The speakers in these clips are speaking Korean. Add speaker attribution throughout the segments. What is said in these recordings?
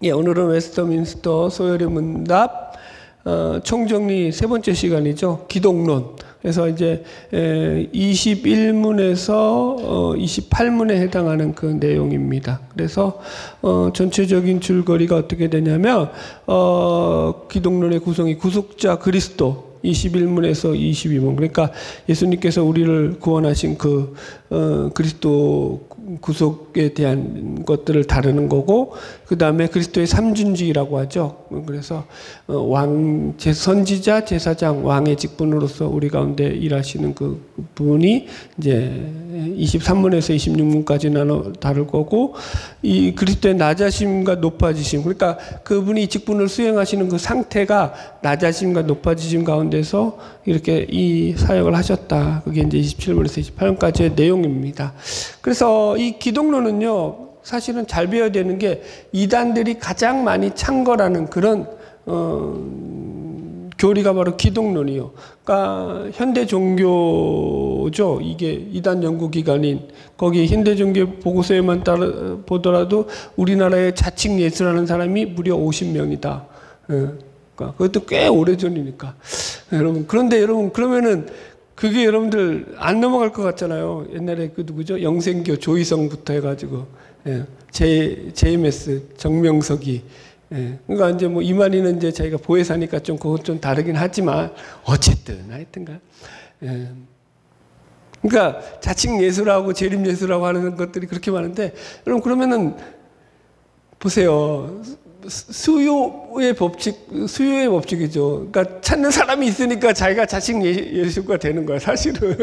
Speaker 1: 예, 오늘은 웨스터민스터 소열의 문답 총정리 세 번째 시간이죠. 기독론. 그래서 이제 21문에서 28문에 해당하는 그 내용입니다. 그래서 전체적인 줄거리가 어떻게 되냐면 기독론의 구성이 구속자 그리스도 21문에서 22문. 그러니까 예수님께서 우리를 구원하신 그 그리스도 구속에 대한 것들을 다루는 거고, 그 다음에 그리스도의 삼준주의라고 하죠. 그래서 선지자, 제사장, 왕의 직분으로서 우리 가운데 일하시는 그 분이 이제 23문에서 26문까지 나눠 다룰 거고, 이 그리스도의 낮아심과 높아지심, 그러니까 그분이 직분을 수행하시는 그 상태가 낮아심과 높아지심 가운데서 이렇게 이 사역을 하셨다. 그게 이제 27문에서 28문까지의 내용입니다. 그래서 이 기독론은요, 사실은 잘 배워야 되는 게 이단들이 가장 많이 창궐하는 그런 교리가 바로 기독론이요. 그러니까 현대 종교죠. 이게 이단 연구기관인 거기 현대 종교 보고서에만 보더라도 우리나라에 자칭 예수라는 사람이 무려 50명이다. 그러니까 그것도 꽤 오래전이니까. 여러분, 그런데 여러분, 그러면은 그게 여러분들 안 넘어갈 것 같잖아요. 옛날에 그 누구죠? 영생교 조희성부터 해가지고, JMS 정명석이. 그러니까 이제 뭐 이만희는 이제 자기가 보혜사니까 좀 그건 좀 다르긴 하지만 어쨌든 하여튼간. 그러니까 자칭 예수라고 재림 예수라고 하는 것들이 그렇게 많은데, 여러분 그러면은 보세요. 수요의 법칙이죠. 그러니까 찾는 사람이 있으니까 자기가 자칭 예수가 되는 거야, 사실은.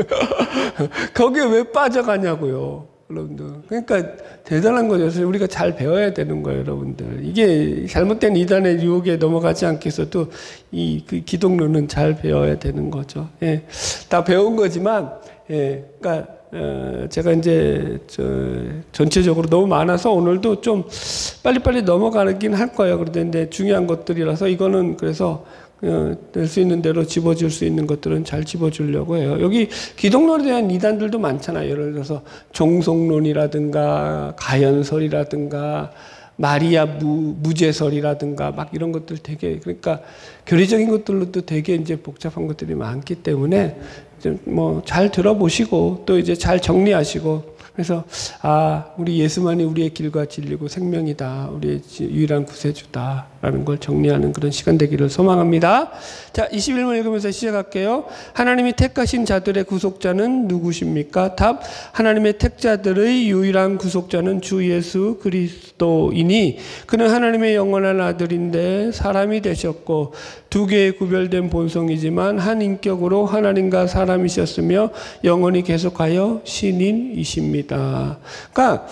Speaker 1: 거기에 왜 빠져가냐고요, 여러분들. 그러니까 대단한 거죠. 그래서 우리가 잘 배워야 되는 거예요, 여러분들. 이게 잘못된 이단의 유혹에 넘어가지 않게 해서도 그 기독론은 잘 배워야 되는 거죠. 예. 다 배운 거지만, 그러니까 제가 이제 전체적으로 너무 많아서 오늘도 좀 빨리빨리 넘어가긴 할 거예요. 그런데 중요한 것들이라서 이거는 그래서 될 수 있는 대로 집어줄 수 있는 것들은 잘 집어주려고 해요. 여기 기독론에 대한 이단들도 많잖아요. 예를 들어서 종속론이라든가 가연설이라든가 마리아 무제설이라든가 막 이런 것들 되게, 그러니까 교리적인 것들로도 되게 이제 복잡한 것들이 많기 때문에 뭐 잘 들어보시고 또 이제 잘 정리하시고, 그래서 우리 예수만이 우리의 길과 진리고 생명이다, 우리의 유일한 구세주다라는 걸 정리하는 그런 시간 되기를 소망합니다. 자, 21문 읽으면서 시작할게요. 하나님이 택하신 자들의 구속자는 누구십니까? 답: 하나님의 택자들의 유일한 구속자는 주 예수 그리스도이니 그는 하나님의 영원한 아들인데 사람이 되셨고 두 개의 구별된 본성이지만 한 인격으로 하나님과 사람이셨으며 영원히 계속하여 신인이십니다. 그러니까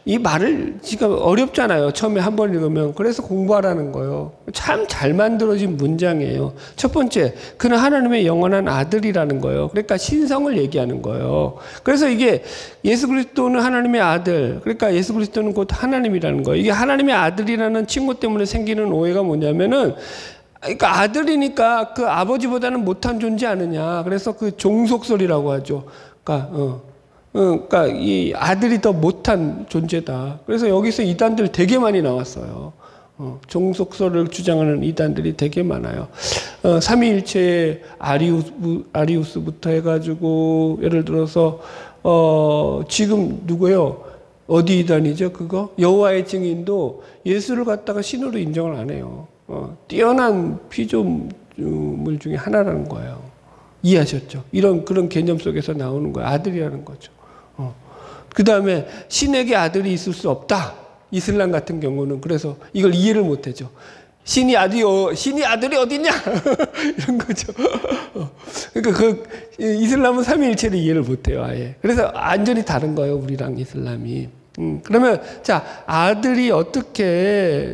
Speaker 1: 이 말을 지금 어렵잖아요. 처음에 한 번 읽으면. 그래서 공부하라는 거예요. 참 잘 만들어진 문장이에요. 첫 번째, 그는 하나님의 영원한 아들이라는 거예요. 그러니까 신성을 얘기하는 거예요. 그래서 이게 예수 그리스도는 하나님의 아들, 그러니까 예수 그리스도는 곧 하나님이라는 거예요. 이게 하나님의 아들이라는 칭호 때문에 생기는 오해가 뭐냐면은, 그러니까 아들이니까 그 아버지보다는 못한 존재 아니냐. 그래서 그 종속설이라고 하죠. 그러니까 이 아들이 더 못한 존재다. 그래서 여기서 이단들 되게 많이 나왔어요. 종속설을 주장하는 이단들이 되게 많아요. 삼위일체의 아리우스부터 해가지고 예를 들어서 지금 누구예요? 어디 이단이죠? 그거? 여호와의 증인도 예수를 갖다가 신으로 인정을 안 해요. 뛰어난 피조물 중에 하나라는 거예요. 이해하셨죠? 그런 개념 속에서 나오는 거예요. 아들이라는 거죠. 그 다음에 신에게 아들이 있을 수 없다. 이슬람 같은 경우는 그래서 이걸 이해를 못하죠. 신이 아들이 어딨냐? 이런 거죠. 그러니까 이슬람은 삼위일체를 이해를 못해요, 아예. 그래서 완전히 다른 거예요, 우리랑 이슬람이. 그러면 자, 아들이 어떻게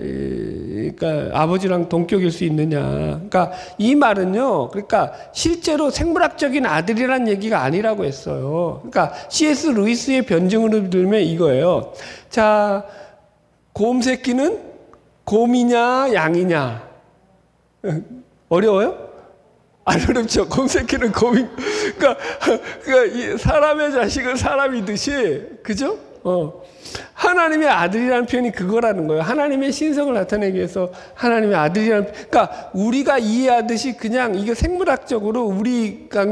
Speaker 1: 그러니까 아버지랑 동격일 수 있느냐? 그러니까 이 말은요, 그러니까 실제로 생물학적인 아들이란 얘기가 아니라고 했어요. 그러니까 C.S. 루이스의 변증으로 들면 이거예요. 자, 곰 새끼는 곰이냐 양이냐? 어려워요? 안 어렵죠. 곰 새끼는 곰이. 그러니까 이 사람의 자식은 사람이듯이, 그죠? 하나님의 아들이라는 표현이 그거라는 거예요. 하나님의 신성을 나타내기 위해서 하나님의 아들이라는, 그러니까 우리가 이해하듯이 그냥 이게 생물학적으로 우리가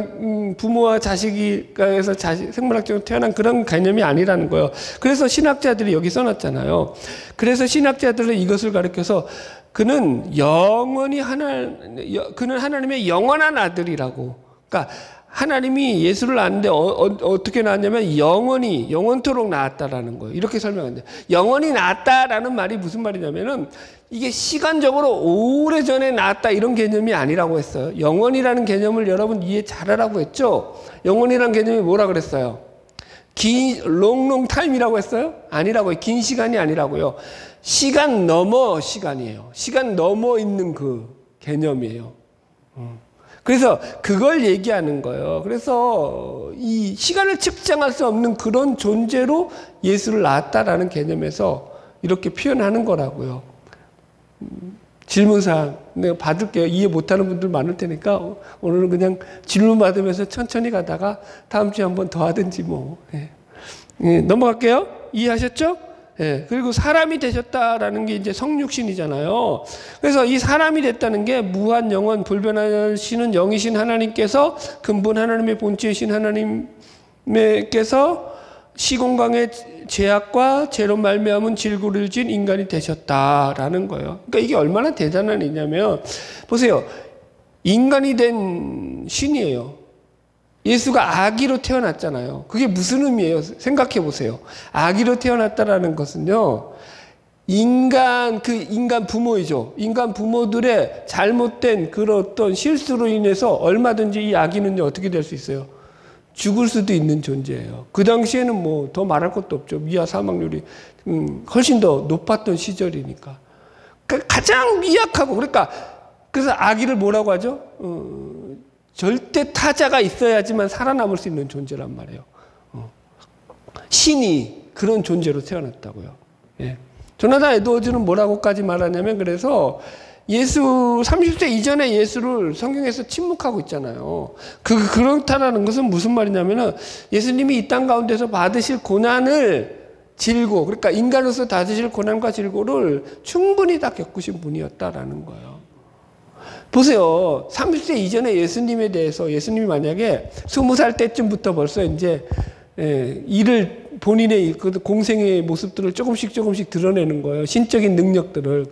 Speaker 1: 부모와 자식이가에서 생물학적으로 태어난 그런 개념이 아니라는 거예요. 그래서 신학자들이 여기 써놨잖아요. 그래서 신학자들은 이것을 가르쳐서 그는 하나님의 영원한 아들이라고. 그러니까 하나님이 예수를 낳았는데 어떻게 낳았냐면 영원토록 낳았다라는 거예요. 이렇게 설명하는데, 영원히 낳았다라는 말이 무슨 말이냐면은 이게 시간적으로 오래전에 낳았다 이런 개념이 아니라고 했어요. 영원이라는 개념을 여러분 이해 잘하라고 했죠. 영원이라는 개념이 뭐라 그랬어요? 롱 타임이라고 했어요? 아니라고요. 긴 시간이 아니라고요. 시간 넘어 시간이에요. 시간 넘어 있는 그 개념이에요. 그래서 그걸 얘기하는 거예요. 그래서 이 시간을 측정할 수 없는 그런 존재로 예수를 낳았다라는 개념에서 이렇게 표현하는 거라고요. 질문사항 내가 받을게요. 이해 못하는 분들 많을 테니까 오늘은 그냥 질문 받으면서 천천히 가다가 다음 주에 한 번 더 하든지 뭐. 넘어갈게요. 이해하셨죠? 그리고 사람이 되셨다라는 게 이제 성육신이잖아요. 그래서 이 사람이 됐다는 게 무한 영원 불변하시는 영이신 하나님께서 근본 하나님의 본체이신 하나님께서 시공간의 죄악과 죄로 말미암은 질고를 진 인간이 되셨다라는 거예요. 그러니까 이게 얼마나 대단한 일이냐면 보세요. 인간이 된 신이에요. 예수가 아기로 태어났잖아요. 그게 무슨 의미예요? 생각해 보세요. 아기로 태어났다라는 것은요, 인간 부모이죠. 인간 부모들의 잘못된 그런 어떤 실수로 인해서 얼마든지 이 아기는요, 어떻게 될 수 있어요? 죽을 수도 있는 존재예요. 그 당시에는 뭐 더 말할 것도 없죠. 미아 사망률이 훨씬 더 높았던 시절이니까. 가장 미약하고, 그래서 아기를 뭐라고 하죠? 절대 타자가 있어야지만 살아남을 수 있는 존재란 말이에요. 신이 그런 존재로 태어났다고요. 조나단 에드워즈는 뭐라고까지 말하냐면, 그래서 예수 30세 이전의 예수를 성경에서 침묵하고 있잖아요. 그렇다라는 것은 무슨 말이냐면은 예수님이 이 땅 가운데서 받으실 고난을 그러니까 인간으로서 받으실 고난과 질고를 충분히 다 겪으신 분이었다라는 거예요. 보세요. 30세 이전의 예수님에 대해서 예수님이 만약에 20살 때쯤부터 벌써 이제 본인의 공생의 모습들을 조금씩 드러내는 거예요. 신적인 능력들을.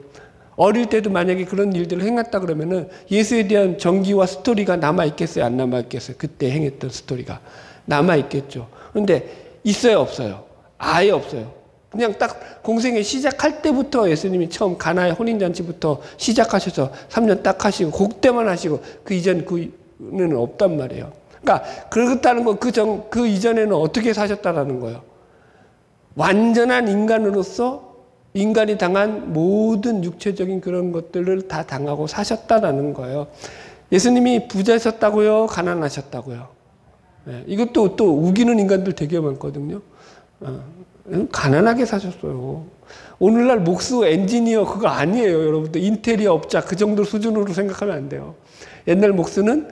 Speaker 1: 어릴 때도 만약에 그런 일들을 행했다 그러면은 예수에 대한 정기와 스토리가 남아있겠어요? 안 남아있겠어요? 그때 행했던 스토리가. 남아있겠죠. 그런데 있어요? 없어요? 아예 없어요. 그냥 딱 공생애 시작할 때부터 예수님이 처음 가나의 혼인잔치부터 시작하셔서 3년 딱 하시고 그때만 하시고 그 이전은 없단 말이에요. 그러니까 그렇다는 건 그 이전에는 어떻게 사셨다라는 거예요. 완전한 인간으로서 인간이 당한 모든 육체적인 그런 것들을 다 당하고 사셨다라는 거예요. 예수님이 부자셨다고요? 가난하셨다고요? 이것도 또 우기는 인간들 되게 많거든요. 가난하게 사셨어요. 오늘날 목수 엔지니어 그거 아니에요. 여러분들 인테리어 업자 그 정도 수준으로 생각하면 안 돼요. 옛날 목수는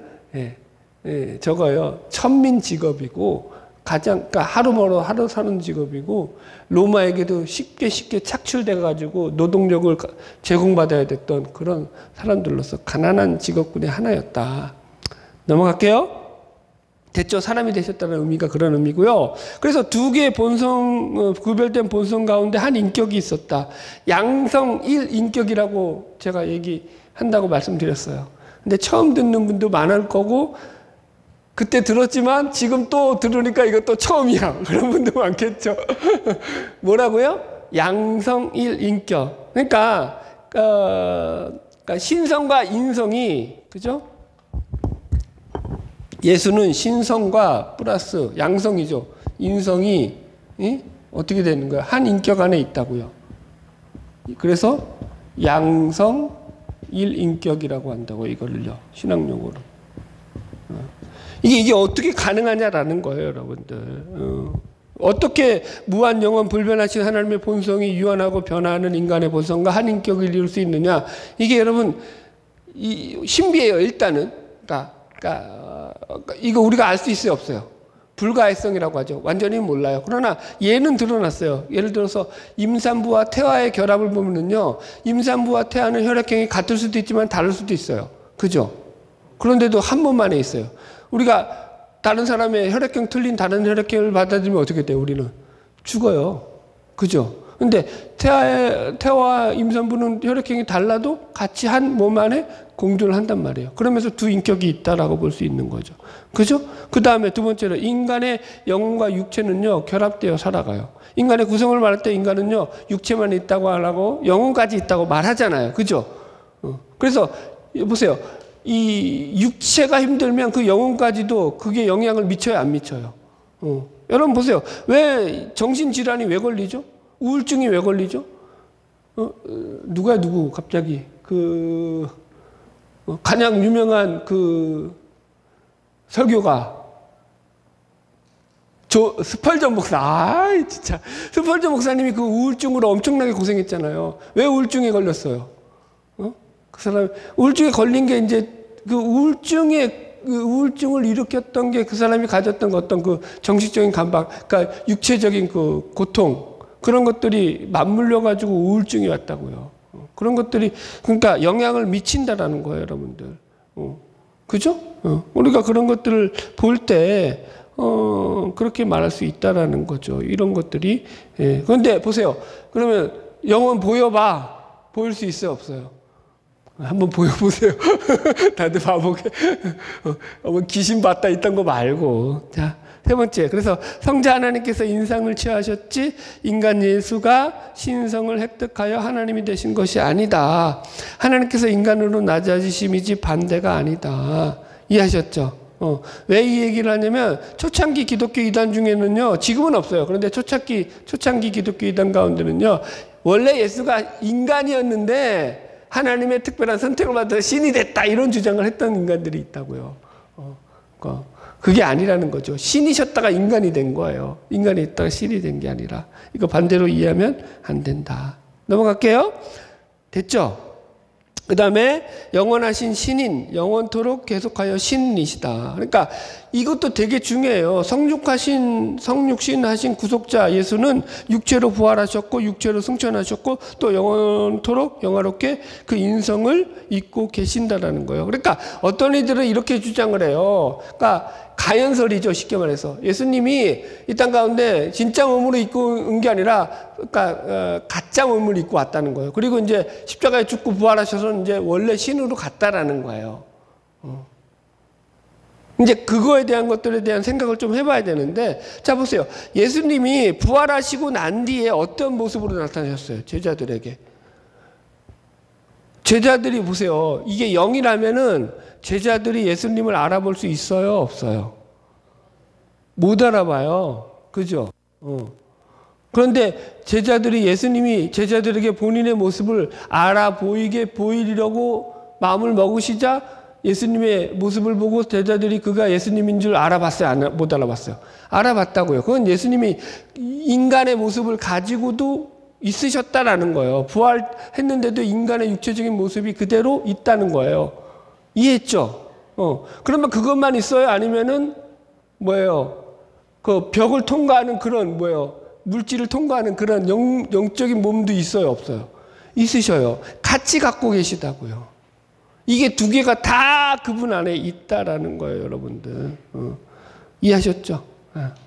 Speaker 1: 저거요. 천민 직업이고 그러니까 하루 사는 직업이고 로마에게도 쉽게 착출돼 가지고 노동력을 제공받아야 됐던 그런 사람들로서 가난한 직업군의 하나였다. 넘어갈게요. 됐죠? 사람이 되셨다는 의미가 그런 의미고요. 그래서 두 개의 구별된 본성 가운데 한 인격이 있었다. 양성 1인격이라고 제가 얘기한다고 말씀드렸어요. 근데 처음 듣는 분도 많을 거고 그때 들었지만 지금 또 들으니까 이것도 처음이야. 그런 분도 많겠죠. 뭐라고요? 양성 1인격. 그러니까 신성과 인성이, 그죠? 예수는 신성과 플러스 양성이죠. 인성이 어떻게 되는 거예요? 한 인격 안에 있다고요. 그래서 양성 1인격이라고 한다고 이거를요. 신학용어로. 이게 어떻게 가능하냐라는 거예요, 여러분들. 어떻게 무한 영원 불변하신 하나님의 본성이 유한하고 변화하는 인간의 본성과 한 인격을 이룰 수 있느냐? 이게 여러분 신비예요. 일단은. 그러니까 이거 우리가 알 수 있어요, 없어요? 불가해성이라고 하죠. 완전히 몰라요. 그러나 얘는 드러났어요. 예를 들어서 임산부와 태아의 결합을 보면은요, 임산부와 태아는 혈액형이 같을 수도 있지만 다를 수도 있어요. 그죠? 그런데도 한 몸 안에 있어요. 우리가 다른 사람의 혈액형 틀린 다른 혈액형을 받아들이면 어떻게 돼요? 우리는 죽어요. 그죠? 근데 태아와 임산부는 혈액형이 달라도 같이 한 몸 안에 공존을 한단 말이에요. 그러면서 두 인격이 있다라고 볼 수 있는 거죠. 그죠? 그 다음에 두 번째로 인간의 영혼과 육체는요, 결합되어 살아가요. 인간의 구성을 말할 때 인간은요, 육체만 있다고 안 하고 영혼까지 있다고 말하잖아요. 그죠? 그래서 보세요. 이 육체가 힘들면 그 영혼까지도 그게 영향을 미쳐요, 안 미쳐요? 여러분 보세요. 왜 정신질환이 왜 걸리죠? 우울증이 왜 걸리죠? 누구 갑자기 가장 유명한 설교가 스펄전 목사. 진짜 스펄전 목사님이 그 우울증으로 엄청나게 고생했잖아요. 왜 우울증에 걸렸어요? 그 사람 우울증에 걸린 게 이제 그 우울증을 일으켰던 게 그 사람이 가졌던 어떤 그 정신적인 감박, 그러니까 육체적인 그 고통, 그런 것들이 맞물려 가지고 우울증이 왔다고요. 그런 것들이 그러니까 영향을 미친다라는 거예요, 여러분들. 그죠? 우리가 그런 것들을 볼 때 그렇게 말할 수 있다라는 거죠. 이런 것들이. 예. 그런데 보세요. 그러면 영혼 보여봐. 보일 수 있어요, 없어요? 한번 보여보세요. 다들 바보게. 귀신 봤다 있던 거 말고. 자, 세 번째. 그래서 성자 하나님께서 인상을 취하셨지 인간 예수가 신성을 획득하여 하나님이 되신 것이 아니다. 하나님께서 인간으로 낮아지심이지 반대가 아니다. 이해하셨죠? 왜 이 얘기를 하냐면 초창기 기독교 이단 중에는요, 지금은 없어요. 그런데 초창기 기독교 이단 가운데는요, 원래 예수가 인간이었는데 하나님의 특별한 선택을 받아 신이 됐다, 이런 주장을 했던 인간들이 있다고요. 그게 아니라는 거죠. 신이셨다가 인간이 된 거예요. 인간이 있다가 신이 된 게 아니라. 이거 반대로 이해하면 안 된다. 넘어갈게요. 됐죠? 그 다음에 영원하신 신인, 영원토록 계속하여 신이시다. 그러니까 이것도 되게 중요해요. 성육신하신 구속자 예수는 육체로 부활하셨고 육체로 승천하셨고 또 영원토록 영화롭게 그 인성을 잊고 계신다라는 거예요. 그러니까 어떤 이들은 이렇게 주장을 해요. 그러니까 가연설이죠, 쉽게 말해서. 예수님이 이 땅 가운데 진짜 몸으로 입고 온 게 아니라, 그러니까 가짜 몸을 입고 왔다는 거예요. 그리고 이제 십자가에 죽고 부활하셔서 이제 원래 신으로 갔다라는 거예요. 이제 그거에 대한 것들에 대한 생각을 좀 해봐야 되는데, 자 보세요. 예수님이 부활하시고 난 뒤에 어떤 모습으로 나타나셨어요? 제자들에게. 제자들이 보세요. 이게 0이라면은 제자들이 예수님을 알아볼 수 있어요, 없어요? 못 알아봐요. 그죠? 그런데 예수님이 제자들에게 본인의 모습을 알아 보이려고 마음을 먹으시자 예수님의 모습을 보고 제자들이 그가 예수님인 줄 알아봤어요? 못 알아봤어요? 알아봤다고요. 그건 예수님이 인간의 모습을 가지고도 있으셨다라는 거예요. 부활했는데도 인간의 육체적인 모습이 그대로 있다는 거예요. 이해했죠? 그러면 그것만 있어요? 아니면은 뭐예요? 그 벽을 통과하는 그런 물질을 통과하는 그런 영적인 몸도 있어요, 없어요? 있으셔요. 같이 갖고 계시다고요. 이게 두 개가 다 그분 안에 있다라는 거예요, 여러분들. 이해하셨죠?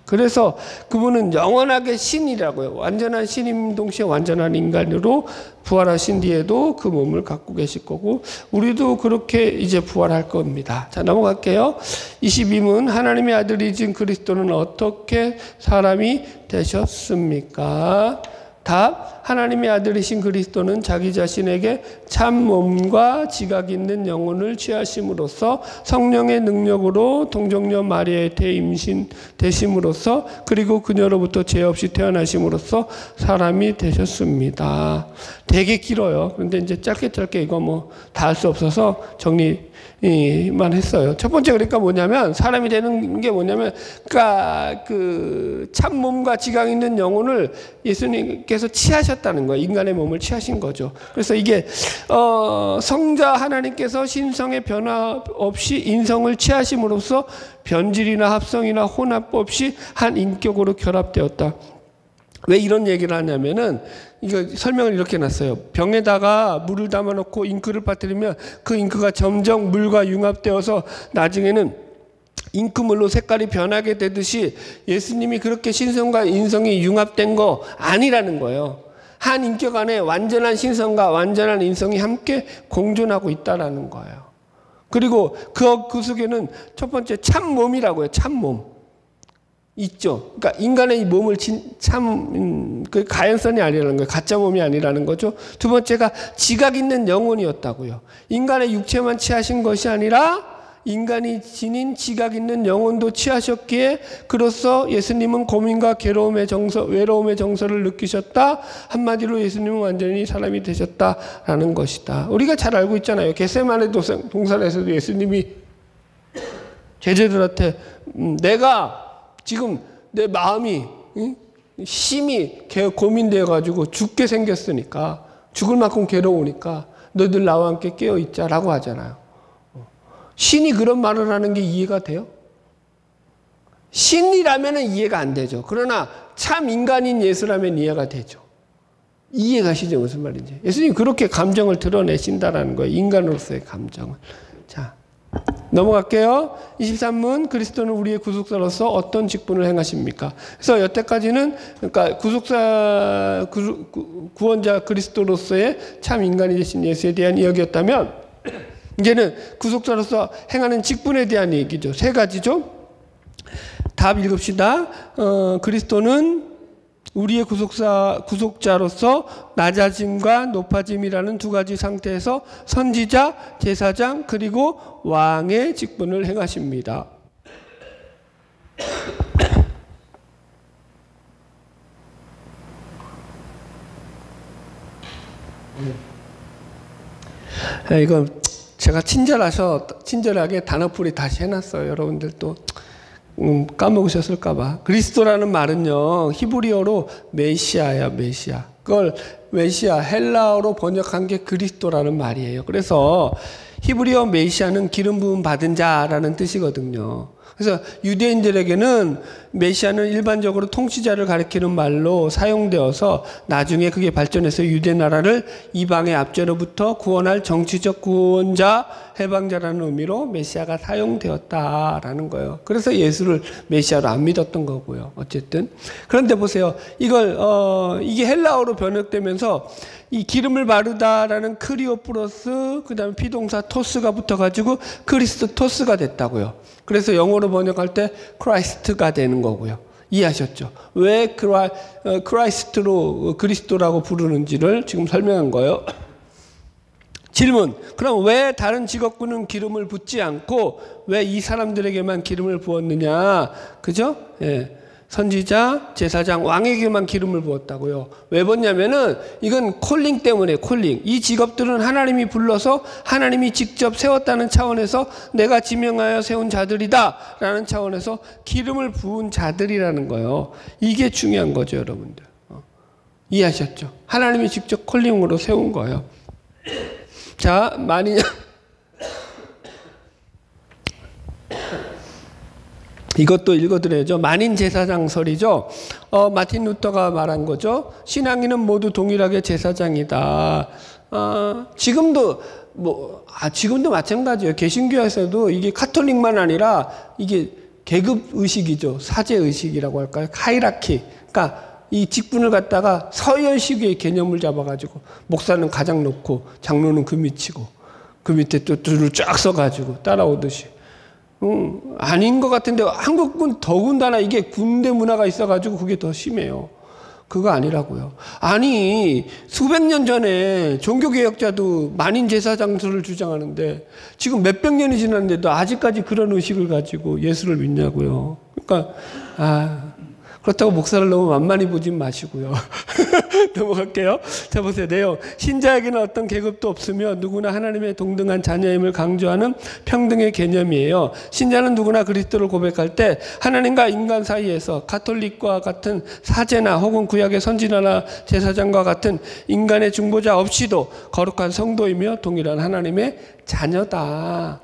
Speaker 1: 그래서 그분은 영원하게 신이라고요. 완전한 신임 동시에 완전한 인간으로 부활하신 뒤에도 그 몸을 갖고 계실 거고, 우리도 그렇게 이제 부활할 겁니다. 자, 넘어갈게요. 22문, 하나님의 아들이신 그리스도는 어떻게 사람이 되셨습니까? 답, 하나님의 아들이신 그리스도는 자기 자신에게 참 몸과 지각 있는 영혼을 취하심으로써 성령의 능력으로 동정녀 마리아의 대임신 되심으로써 그리고 그녀로부터 죄 없이 태어나심으로써 사람이 되셨습니다. 되게 길어요. 그런데 이제 짧게 이거 다 할 수 없어서 정리만 했어요. 첫 번째 그러니까 뭐냐면 사람이 되는 게 뭐냐면 그러니까 그 참 몸과 지각 있는 영혼을 예수님께서 취하셨다. 취하셨다는 거예요. 인간의 몸을 취하신 거죠. 그래서 이게 성자 하나님께서 신성의 변화 없이 인성을 취하심으로써 변질이나 합성이나 혼합 없이 한 인격으로 결합되었다. 왜 이런 얘기를 하냐면은 이거 설명을 이렇게 놨어요. 병에다가 물을 담아놓고 잉크를 빠뜨리면 그 잉크가 점점 물과 융합되어서 나중에는 잉크물로 색깔이 변하게 되듯이 예수님이 그렇게 신성과 인성이 융합된 거 아니라는 거예요. 한 인격 안에 완전한 신성과 완전한 인성이 함께 공존하고 있다라는 거예요. 그리고 그 속에는 첫 번째 참몸이라고 해요. 참몸. 있죠. 그러니까 인간의 이 몸을 그 가연성이 아니라는 거예요. 가짜 몸이 아니라는 거죠. 두 번째가 지각 있는 영혼이었다고요. 인간의 육체만 취하신 것이 아니라 인간이 지닌 지각 있는 영혼도 취하셨기에 그로써 예수님은 고민과 괴로움의 정서, 외로움의 정서를 느끼셨다. 한마디로 예수님은 완전히 사람이 되셨다라는 것이다. 우리가 잘 알고 있잖아요. 겟세마네 동산에서도 예수님이 제자들한테 내가 지금 내 마음이 심히 고민되어 가지고 죽게 생겼으니까 죽을 만큼 괴로우니까 너희들 나와 함께 깨어 있자라고 하잖아요. 신이 그런 말을 하는 게 이해가 돼요? 신이라면 이해가 안 되죠. 그러나 참 인간인 예수라면 이해가 되죠. 이해가 시죠 무슨 말인지. 예수님이 그렇게 감정을 드러내신다라는 거예요. 인간으로서의 감정을. 자, 넘어갈게요. 23문 그리스도는 우리의 구속사로서 어떤 직분을 행하십니까? 그래서 여태까지는 그러니까 구원자 그리스도로서의 참 인간이 되신 예수에 대한 이야기였다면 이제는 구속자로서 행하는 직분에 대한 얘기죠. 세 가지죠. 답 읽읍시다. 그리스도는 우리의 구속자로서 낮아짐과 높아짐이라는 두 가지 상태에서 선지자, 제사장, 그리고 왕의 직분을 행하십니다. 이건 제가 친절하게 단어풀이 다시 해놨어요. 여러분들 또 까먹으셨을까봐. 그리스도라는 말은요, 히브리어로 메시아야, 메시아. 그걸 메시아, 헬라어로 번역한 게 그리스도라는 말이에요. 그래서 히브리어 메시아는 기름 부음 받은 자라는 뜻이거든요. 그래서 유대인들에게는 메시아는 일반적으로 통치자를 가리키는 말로 사용되어서 나중에 그게 발전해서 유대 나라를 이방의 압제로부터 구원할 정치적 구원자, 해방자라는 의미로 메시아가 사용되었다라는 거예요. 그래서 예수를 메시아로 안 믿었던 거고요. 어쨌든. 그런데 보세요. 이게 헬라어로 번역되면서 이 기름을 바르다라는 크리오플러스 그다음에 비동사 토스가 붙어가지고 크리스토스가 됐다고요. 그래서 영어로 번역할 때 크라이스트가 되는 거고요. 이해하셨죠? 왜 크라이스트로 그리스도라고 부르는지를 지금 설명한 거예요. 질문. 그럼 왜 다른 직업군은 기름을 붓지 않고 왜 이 사람들에게만 기름을 부었느냐? 그죠? 예. 선지자, 제사장, 왕에게만 기름을 부었다고요. 왜 부었냐면은 이건 콜링 때문에 콜링. 이 직업들은 하나님이 불러서 하나님이 직접 세웠다는 차원에서 내가 지명하여 세운 자들이다 라는 차원에서 기름을 부은 자들이라는 거예요. 이게 중요한 거죠, 여러분들. 이해하셨죠? 하나님이 직접 콜링으로 세운 거예요. 자, 이것도 읽어드려야죠. 만인 제사장설이죠. 마틴 루터가 말한 거죠. 신앙인은 모두 동일하게 제사장이다. 지금도 마찬가지예요. 개신교에서도 이게 카톨릭만 아니라 이게 계급 의식이죠. 사제 의식이라고 할까요? 하이라키. 그러니까 이 직분을 갖다가 서열식의 개념을 잡아가지고 목사는 가장 높고 장로는 그 밑이고 그 밑에 또 줄을 쫙 써가지고 따라오듯이. 아닌 것 같은데 한국은 더군다나 이게 군대 문화가 있어가지고 그게 더 심해요. 그거 아니라고요. 아니 수백 년 전에 종교개혁자도 만인 제사장설을 주장하는데 지금 몇백 년이 지났는데도 아직까지 그런 의식을 가지고 예수를 믿냐고요. 그러니까 그렇다고 목사를 너무 만만히 보진 마시고요. 넘어갈게요. 자, 보세요. 내용. 신자에게는 어떤 계급도 없으며 누구나 하나님의 동등한 자녀임을 강조하는 평등의 개념이에요. 신자는 누구나 그리스도를 고백할 때 하나님과 인간 사이에서 가톨릭과 같은 사제나 혹은 구약의 선지자나 제사장과 같은 인간의 중보자 없이도 거룩한 성도이며 동일한 하나님의 자녀다.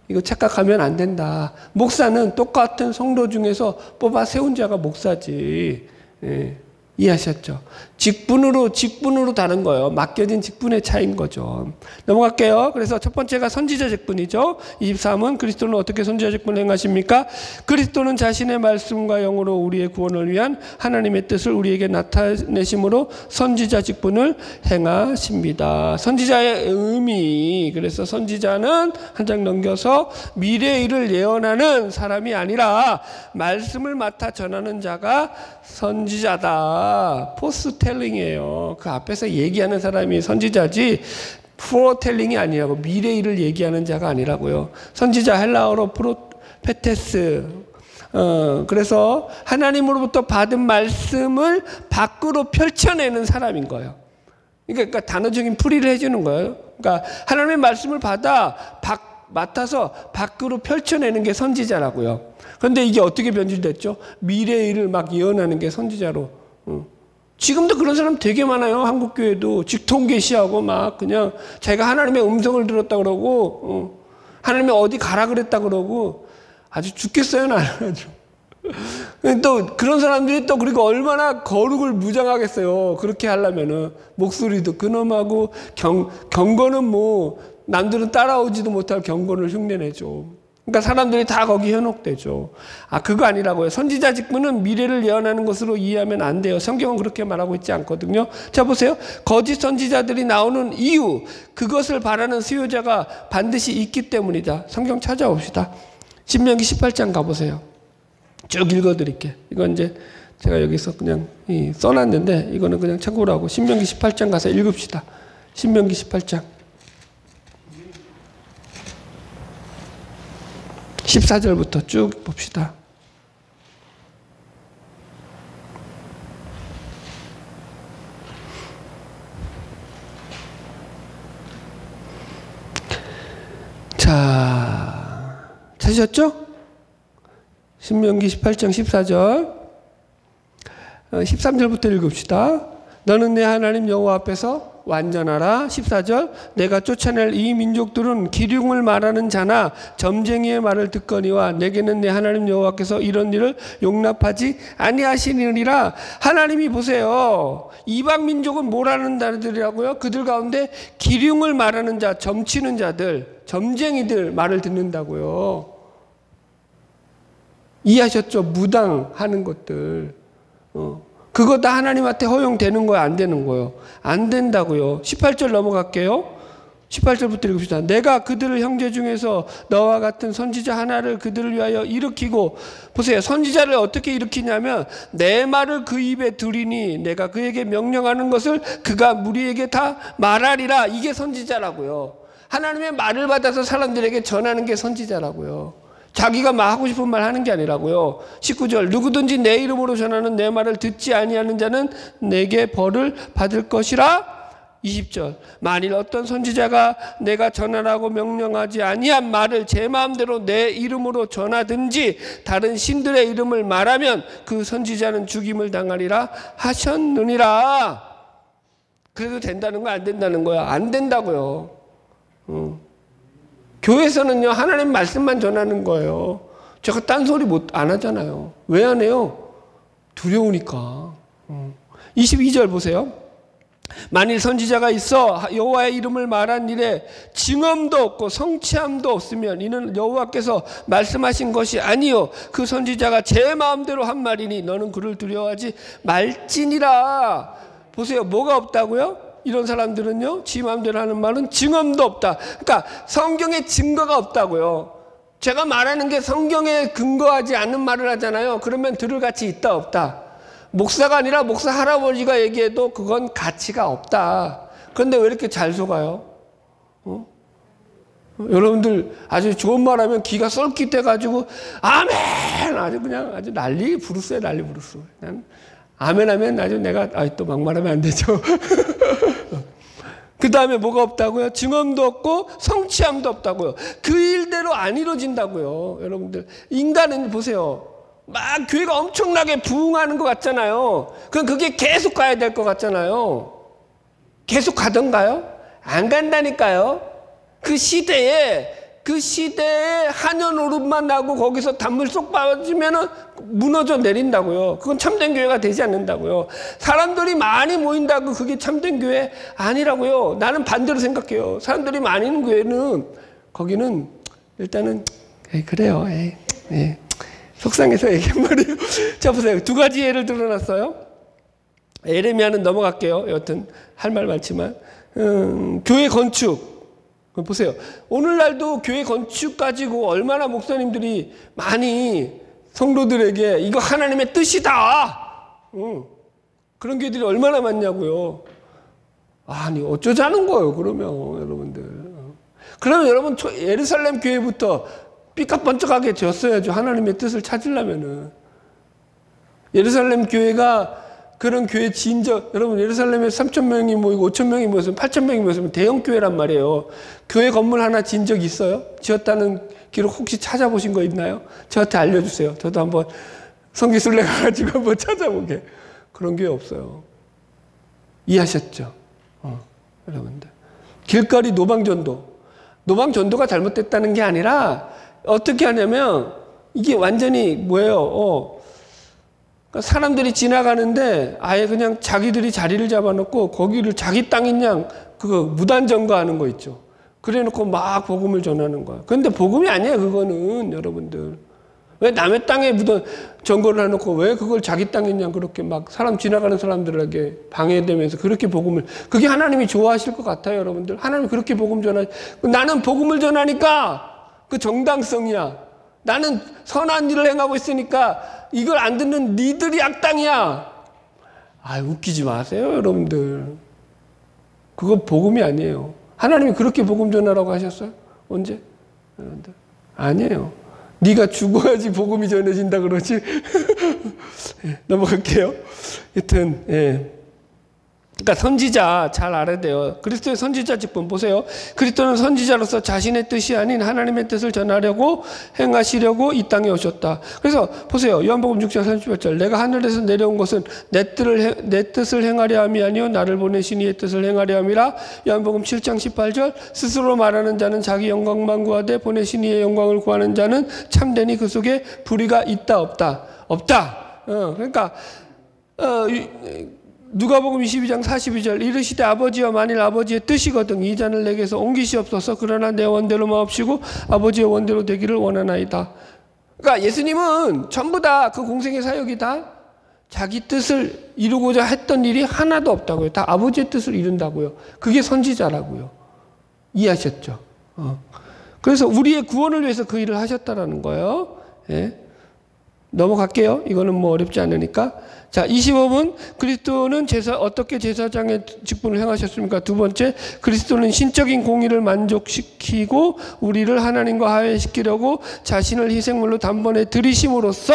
Speaker 1: 이거 착각하면 안 된다. 목사는 똑같은 성도 중에서 뽑아 세운 자가 목사지. 예. 이해하셨죠? 직분으로 다른 거예요. 맡겨진 직분의 차이인 거죠. 넘어갈게요. 그래서 첫 번째가 선지자 직분이죠. 23은 그리스도는 어떻게 선지자 직분을 행하십니까? 그리스도는 자신의 말씀과 영으로 우리의 구원을 위한 하나님의 뜻을 우리에게 나타내심으로 선지자 직분을 행하십니다. 선지자의 의미. 그래서 선지자는 한 장 넘겨서 미래의 일을 예언하는 사람이 아니라 말씀을 맡아 전하는 자가 선지자다. 포스텔링이에요. 그 앞에서 얘기하는 사람이 선지자지 프로텔링이 아니라고. 미래 일을 얘기하는 자가 아니라고요. 선지자 헬라어로 프로페테스. 그래서 하나님으로부터 받은 말씀을 밖으로 펼쳐내는 사람인 거예요. 그러니까 단어적인 풀이를 해주는 거예요. 그러니까 하나님의 말씀을 맡아서 밖으로 펼쳐내는 게 선지자라고요. 그런데 이게 어떻게 변질됐죠? 미래의 일을 막 예언하는 게 선지자로. 지금도 그런 사람 되게 많아요. 한국교회도 직통계시하고 막 그냥 자기가 하나님의 음성을 들었다 그러고 하나님이 어디 가라 그랬다 그러고 아주 죽겠어요. 나는 아주. 또 그런 사람들이 또 그리고 얼마나 거룩을 무장하겠어요. 그렇게 하려면은 목소리도 근엄하고 경건은 뭐 남들은 따라오지도 못할 경건을 흉내내죠. 그러니까 사람들이 다 거기 현혹되죠. 그거 아니라고요. 선지자 직분은 미래를 예언하는 것으로 이해하면 안 돼요. 성경은 그렇게 말하고 있지 않거든요. 자, 보세요. 거짓 선지자들이 나오는 이유, 그것을 바라는 수요자가 반드시 있기 때문이다. 성경 찾아봅시다. 신명기 18장 가보세요. 쭉 읽어드릴게요. 이건 이제 제가 여기서 그냥 써놨는데 이거는 그냥 참고로 하고 신명기 18장 가서 읽읍시다. 신명기 18장 14절부터 쭉 봅시다. 자, 찾으셨죠? 신명기 18장 14절 13절부터 읽읍시다. 너는 내 하나님 여호와 앞에서 완전하라. 14절 내가 쫓아낼 이 민족들은 기륭을 말하는 자나 점쟁이의 말을 듣거니와 내게는 내 하나님 여호와께서 이런 일을 용납하지 아니하시느니라. 하나님이 보세요. 이방 민족은 뭐라는 자들이라고요? 그들 가운데 기륭을 말하는 자, 점치는 자들, 점쟁이들 말을 듣는다고요. 이해하셨죠? 무당하는 것들. 그거 다 하나님한테 허용되는 거야, 안 되는 거요? 안 된다고요. 18절 넘어갈게요. 18절부터 읽읍시다. 내가 그들을 형제 중에서 너와 같은 선지자 하나를 그들을 위하여 일으키고, 보세요. 선지자를 어떻게 일으키냐면 내 말을 그 입에 두리니 내가 그에게 명령하는 것을 그가 무리에게 다 말하리라. 이게 선지자라고요. 하나님의 말을 받아서 사람들에게 전하는 게 선지자라고요. 자기가 막 하고 싶은 말 하는 게 아니라고요. 19절 누구든지 내 이름으로 전하는 내 말을 듣지 아니하는 자는 내게 벌을 받을 것이라. 20절 만일 어떤 선지자가 내가 전하라고 명령하지 아니한 말을 제 마음대로 내 이름으로 전하든지 다른 신들의 이름을 말하면 그 선지자는 죽임을 당하리라 하셨느니라. 그래도 된다는 거 안 된다는 거야? 안 된다고요. 교회에서는요, 하나님 말씀만 전하는 거예요. 제가 딴소리 안 하잖아요. 왜 안 해요? 두려우니까. 22절 보세요. 만일 선지자가 있어 여호와의 이름을 말한 일에 증언도 없고 성취함도 없으면 이는 여호와께서 말씀하신 것이 아니요 그 선지자가 제 마음대로 한 말이니 너는 그를 두려워하지 말지니라. 보세요. 뭐가 없다고요? 이런 사람들은요, 지 마음대로 하는 말은 증언도 없다. 그러니까 성경에 증거가 없다고요. 제가 말하는 게 성경에 근거하지 않는 말을 하잖아요. 그러면 들을 가치 있다 없다? 목사가 아니라 목사 할아버지가 얘기해도 그건 가치가 없다. 그런데 왜 이렇게 잘 속아요? 여러분들 아주 좋은 말 하면 귀가 쏠깃해가지고 아멘! 아주 그냥 아주 난리 부르스예요, 난리 부르스. 그냥 아멘 하면 아주 내가 또 막말하면 안 되죠. 그 다음에 뭐가 없다고요? 증언도 없고 성취함도 없다고요. 그 일대로 안 이루어진다고요. 여러분들 인간은 보세요. 막 교회가 엄청나게 부흥하는 것 같잖아요. 그럼 그게 계속 가야 될 것 같잖아요. 계속 가던가요? 안 간다니까요. 그 시대에 한연 오름만 나고 거기서 단물 쏙 빠지면은 무너져 내린다고요. 그건 참된 교회가 되지 않는다고요. 사람들이 많이 모인다고 그게 참된 교회 아니라고요. 나는 반대로 생각해요. 사람들이 많이 있는 교회는 거기는 일단은 그래요. 속상해서 얘기한 말이에요. 자 보세요. 두 가지 예를 들어놨어요. 에레미야는 넘어갈게요. 여튼 할 말 많지만 교회 건축 보세요. 오늘날도 교회 건축 가지고 얼마나 목사님들이 많이 성도들에게 이거 하나님의 뜻이다. 그런 교회들이 얼마나 많냐고요. 아니 어쩌자는 거예요. 그러면 여러분들. 그러면 여러분 예루살렘 교회부터 삐까번쩍하게 되었어야죠. 하나님의 뜻을 찾으려면은. 예루살렘 교회가 그런 교회 진적, 여러분 예루살렘에 3,000명이 모이고 5,000명이 모였으면 8,000명이 모였으면 대형 교회란 말이에요. 교회 건물 하나 진 적 있어요? 지었다는 기록 혹시 찾아보신 거 있나요? 저한테 알려주세요. 저도 한번 성기순례 가가지고 한번 찾아보게. 그런 교회 없어요. 이해하셨죠? 여러분들. 길거리 노방전도. 노방전도가 잘못됐다는 게 아니라 어떻게 하냐면 이게 완전히 뭐예요? 그러니까 사람들이 지나가는데 아예 그냥 자기들이 자리를 잡아놓고 거기를 자기 땅인 양 그거 무단 점거하는 거 있죠. 그래놓고 막 복음을 전하는 거야. 그런데 복음이 아니에요. 그거는 여러분들. 왜 남의 땅에 무단 점거를 해놓고 왜 그걸 자기 땅인 양 그렇게 막 사람 지나가는 사람들에게 방해되면서 그렇게 복음을 그게 하나님이 좋아하실 것 같아요. 여러분들. 하나님이 그렇게 복음 전하 나는 복음을 전하니까 그 정당성이야. 나는 선한 일을 행하고 있으니까 이걸 안 듣는 니들이 악당이야. 웃기지 마세요, 여러분들. 그거 복음이 아니에요. 하나님이 그렇게 복음 전하라고 하셨어요? 언제? 여러분들. 아니에요. 네가 죽어야지 복음이 전해진다 그러지. 넘어갈게요. 하여튼 그러니까 선지자 잘 알아야 돼요. 그리스도의 선지자 직분 보세요. 그리스도는 선지자로서 자신의 뜻이 아닌 하나님의 뜻을 전하려고 행하시려고 이 땅에 오셨다. 그래서 보세요. 요한복음 6장 38절 내가 하늘에서 내려온 것은 내 뜻을 행하려 함이 아니요 나를 보내신 이의 뜻을 행하려 함이라. 요한복음 7장 18절 스스로 말하는 자는 자기 영광만 구하되 보내신 이의 영광을 구하는 자는 참되니 그 속에 불의가 있다 없다. 그러니까 누가복음 22장 42절 이르시되 아버지여 만일 아버지의 뜻이거든 이 잔을 내게서 옮기시옵소서. 그러나 내 원대로 마옵시고 아버지의 원대로 되기를 원하나이다. 그러니까 예수님은 전부 다 그 공생의 사역이 다 자기 뜻을 이루고자 했던 일이 하나도 없다고요. 다 아버지의 뜻을 이룬다고요. 그게 선지자라고요. 이해하셨죠? 그래서 우리의 구원을 위해서 그 일을 하셨다라는 거예요. 넘어갈게요. 이거는 뭐 어렵지 않으니까. 자, 25분 그리스도는 어떻게 제사장의 직분을 행하셨습니까? 두 번째, 그리스도는 신적인 공의를 만족시키고 우리를 하나님과 화해시키려고 자신을 희생물로 단번에 드리심으로써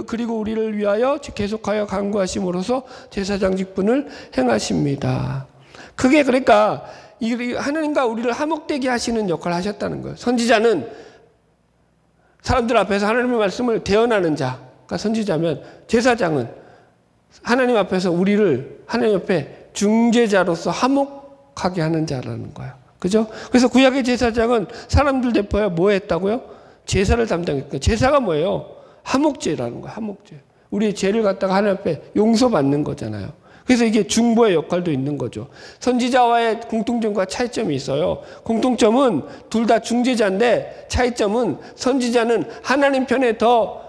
Speaker 1: 그리고 우리를 위하여 계속하여 간구하심으로써 제사장 직분을 행하십니다. 그게 그러니까 하나님과 우리를 화목되게 하시는 역할을 하셨다는 거예요. 선지자는 사람들 앞에서 하나님의 말씀을 대언하는 자가 선지자면 제사장은 하나님 앞에서 우리를 하나님 앞에 중재자로서 화목하게 하는 자라는 거예요. 그죠? 그래서 구약의 제사장은 사람들 대표에 뭐 했다고요? 제사를 담당했거든요. 제사가 뭐예요? 화목제라는 거예요. 화목제. 우리의 죄를 갖다가 하나님 앞에 용서받는 거잖아요. 그래서 이게 중보의 역할도 있는 거죠. 선지자와의 공통점과 차이점이 있어요. 공통점은 둘 다 중재자인데 차이점은 선지자는 하나님 편에 더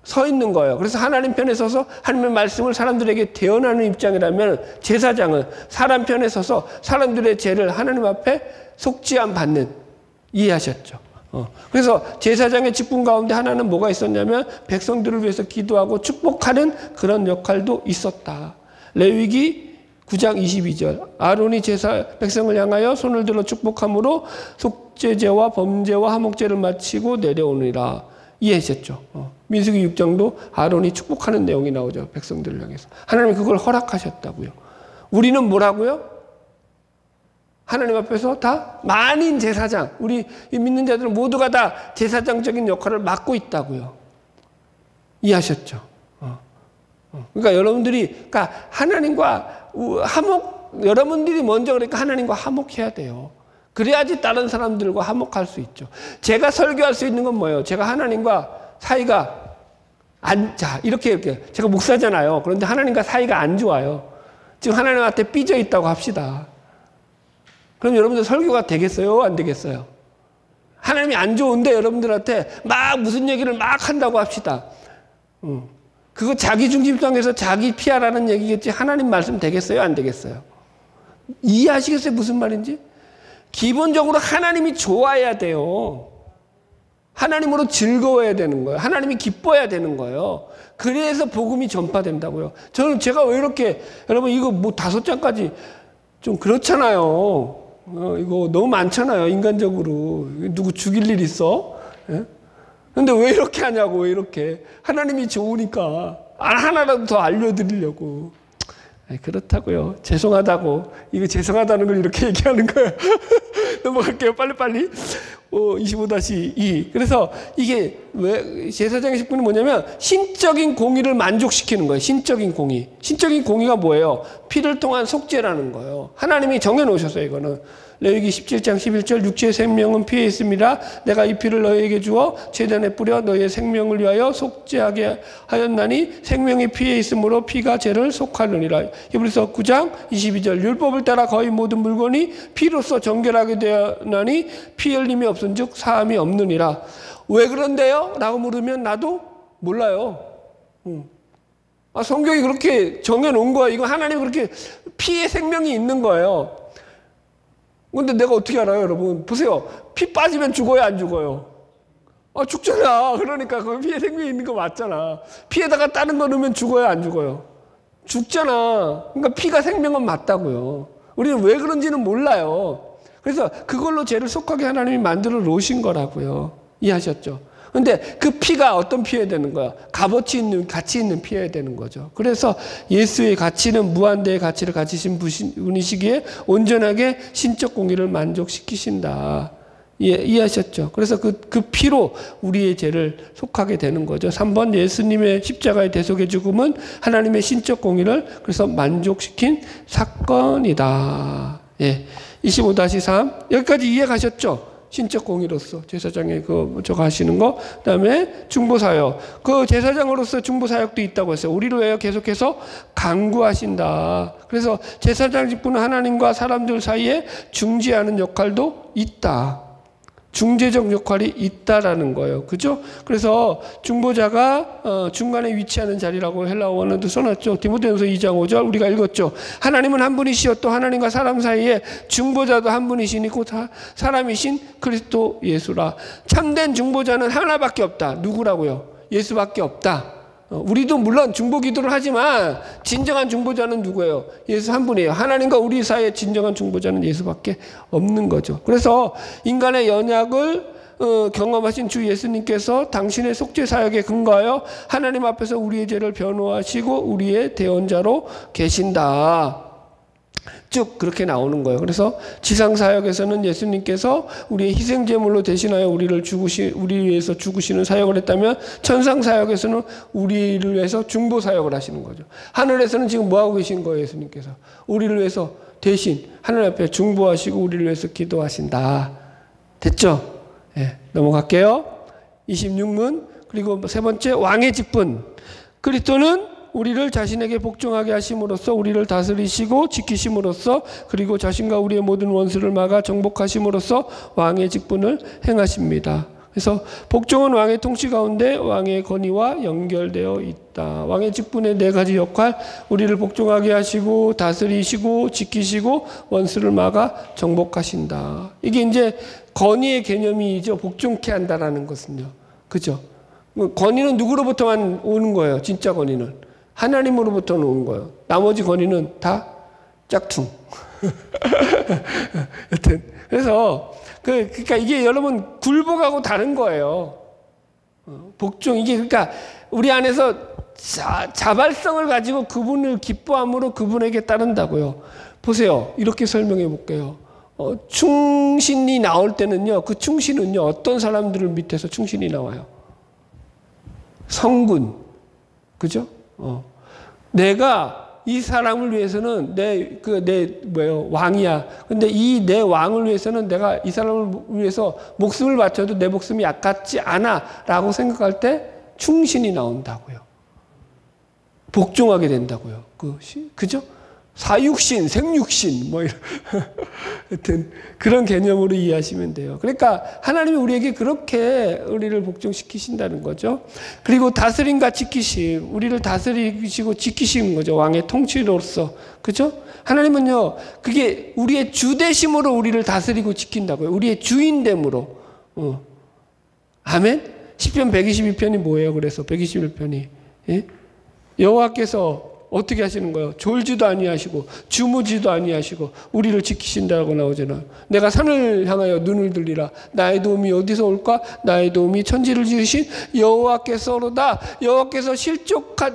Speaker 1: 서 있는 거예요. 그래서 하나님 편에 서서 하나님의 말씀을 사람들에게 대언하는 입장이라면 제사장은 사람 편에 서서 사람들의 죄를 하나님 앞에 속죄함 받는. 이해하셨죠? 그래서 제사장의 직분 가운데 하나는 뭐가 있었냐면 백성들을 위해서 기도하고 축복하는 그런 역할도 있었다. 레위기 9장 22절. 아론이 백성을 향하여 손을 들어 축복함으로 속죄제와 범죄와 화목제를 마치고 내려오느니라. 이해하셨죠? 민수기 6장도 아론이 축복하는 내용이 나오죠. 백성들을 향해서. 하나님이 그걸 허락하셨다고요. 우리는 뭐라고요? 하나님 앞에서 다 만인 제사장, 우리 믿는 자들은 모두가 다 제사장적인 역할을 맡고 있다고요. 이해하셨죠? 그러니까 여러분들이, 그러니까 하나님과 여러분들이 먼저 그러니까 하나님과 화목해야 돼요. 그래야지 다른 사람들과 화목할 수 있죠. 제가 설교할 수 있는 건 뭐예요? 제가 하나님과 사이가 이렇게. 제가 목사잖아요. 그런데 하나님과 사이가 안 좋아요. 지금 하나님한테 삐져 있다고 합시다. 그럼 여러분들 설교가 되겠어요? 안 되겠어요? 하나님이 안 좋은데 여러분들한테 막 무슨 얘기를 막 한다고 합시다. 그거 자기 중심성에서 자기 피하라는 얘기겠지 하나님 말씀 되겠어요? 안 되겠어요? 이해하시겠어요? 무슨 말인지? 기본적으로 하나님이 좋아야 돼요. 하나님으로 즐거워야 되는 거예요. 하나님이 기뻐야 되는 거예요. 그래서 복음이 전파된다고요. 제가 왜 이렇게, 여러분 이거 뭐 5장까지 좀 그렇잖아요. 이거 너무 많잖아요. 인간적으로. 누구 죽일 일 있어? 예? 근데 왜 이렇게 하냐고, 왜 이렇게. 하나님이 좋으니까. 하나라도 더 알려드리려고. 그렇다고요. 죄송하다고. 이거 죄송하다는 걸 이렇게 얘기하는 거예요. 넘어갈게요. 빨리빨리. 25-2. 그래서 이게 왜 제사장의 직분이 뭐냐면 신적인 공의를 만족시키는 거예요. 신적인 공의. 신적인 공의가 뭐예요? 피를 통한 속죄라는 거예요. 하나님이 정해놓으셨어요. 이거는. 레위기 17장 11절 육체의 생명은 피에 있습니다. 내가 이 피를 너희에게 주어 제단에 뿌려 너희의 생명을 위하여 속죄하게 하였나니 생명이 피에 있으므로 피가 죄를 속하느니라. 히브리서 9장 22절 율법을 따라 거의 모든 물건이 피로써 정결하게 되었나니 피 흘림이 없은즉 사함이 없느니라. 왜 그런데요? 라고 물으면 나도 몰라요. 성경이 그렇게 정해놓은 거야. 이거 하나님이 그렇게 피에 생명이 있는 거예요. 근데 내가 어떻게 알아요, 여러분? 보세요. 피 빠지면 죽어요, 안 죽어요? 죽잖아. 그러니까 그 피에 생명이 있는 거 맞잖아. 피에다가 다른 거 넣으면 죽어요, 안 죽어요? 죽잖아. 그러니까 피가 생명은 맞다고요. 우리는 왜 그런지는 몰라요. 그래서 그걸로 죄를 속하게 하나님이 만들어 놓으신 거라고요. 이해하셨죠? 근데 그 피가 어떤 피여야 되는 거야? 값어치 있는, 가치 있는 피여야 되는 거죠. 그래서 예수의 가치는 무한대의 가치를 가지신 분이시기에 온전하게 신적 공의를 만족시키신다. 이해하셨죠? 그래서 그 피로 우리의 죄를 속하게 되는 거죠. 3번 예수님의 십자가의 대속의 죽음은 하나님의 신적 공의를 그래서 만족시킨 사건이다. 25-3 여기까지 이해 가셨죠? 신적 공의로서 제사장의 저거 하시는 거. 그다음에 중보사역. 그 제사장으로서 중보사역도 있다고 했어요. 우리를 위하여 계속해서 간구하신다. 그래서 제사장 직분은 하나님과 사람들 사이에 중재하는 역할도 있다. 중재적 역할이 있다라는 거예요. 그죠? 그래서 중보자가 중간에 위치하는 자리라고 헬라어 원어도 써놨죠. 디모데전서 2장 5절 우리가 읽었죠. 하나님은 한 분이시여 또 하나님과 사람 사이에 중보자도 한 분이시니 곧 사람이신 그리스도 예수라. 참된 중보자는 하나밖에 없다. 누구라고요? 예수밖에 없다. 우리도 물론 중보 기도를 하지만 진정한 중보자는 누구예요? 예수 한 분이에요. 하나님과 우리 사이에 진정한 중보자는 예수밖에 없는 거죠. 그래서 인간의 연약을 경험하신 주 예수님께서 당신의 속죄 사역에 근거하여 하나님 앞에서 우리의 죄를 변호하시고 우리의 대언자로 계신다. 쭉 그렇게 나오는 거예요. 그래서 지상사역에서는 예수님께서 우리의 희생제물로 대신하여 우리를 위해서 죽으시는 사역을 했다면 천상사역에서는 우리를 위해서 중보사역을 하시는 거죠. 하늘에서는 지금 뭐하고 계신 거예요? 예수님께서 우리를 위해서 대신 하늘 앞에 중보하시고 우리를 위해서 기도하신다. 됐죠? 넘어갈게요. 26문 그리고 세 번째 왕의 직분. 그리스도는 우리를 자신에게 복종하게 하심으로써 우리를 다스리시고 지키심으로써 그리고 자신과 우리의 모든 원수를 막아 정복하심으로써 왕의 직분을 행하십니다. 그래서 복종은 왕의 통치 가운데 왕의 권위와 연결되어 있다. 왕의 직분의 4가지 역할, 우리를 복종하게 하시고 다스리시고 지키시고 원수를 막아 정복하신다. 이게 이제 권위의 개념이죠. 복종케 한다라는 것은요. 그죠? 권위는 누구로부터만 오는 거예요? 진짜 권위는. 하나님으로부터 오는 거예요. 나머지 권위는 다 짝퉁. 여튼 그래서 그러니까 이게 여러분 굴복하고 다른 거예요. 복종 이게 그러니까 우리 안에서 자발성을 가지고 그분을 기뻐함으로 그분에게 따른다고요. 보세요. 이렇게 설명해 볼게요. 충신이 나올 때는요. 그 충신은요. 어떤 사람들을 밑에서 충신이 나와요. 성군. 그죠? 내가 이 사람을 위해서는 내 왕이야. 근데 이 내 왕을 위해서는 내가 이 사람을 위해서 목숨을 바쳐도 내 목숨이 아깝지 않아. 라고 생각할 때 충신이 나온다고요. 복종하게 된다고요. 그죠? 사육신, 생육신, 뭐 이런. 하여튼 그런 개념으로 이해하시면 돼요. 그러니까 하나님이 우리에게 그렇게 우리를 복종시키신다는 거죠. 그리고 다스림과 지키심, 우리를 다스리시고 지키시는 거죠. 왕의 통치로서. 그죠? 하나님은요, 그게 우리의 주대심으로 우리를 다스리고 지킨다고요. 우리의 주인됨으로. 아멘? 시편 122편이 뭐예요? 그래서 121편이. 예? 여호와께서 어떻게 하시는 거예요? 졸지도 아니하시고 주무지도 아니하시고 우리를 지키신다고 나오잖아요. 내가 산을 향하여 눈을 들리라. 나의 도움이 어디서 올까? 나의 도움이 천지를 지으신 여호와께서로다. 여호와께서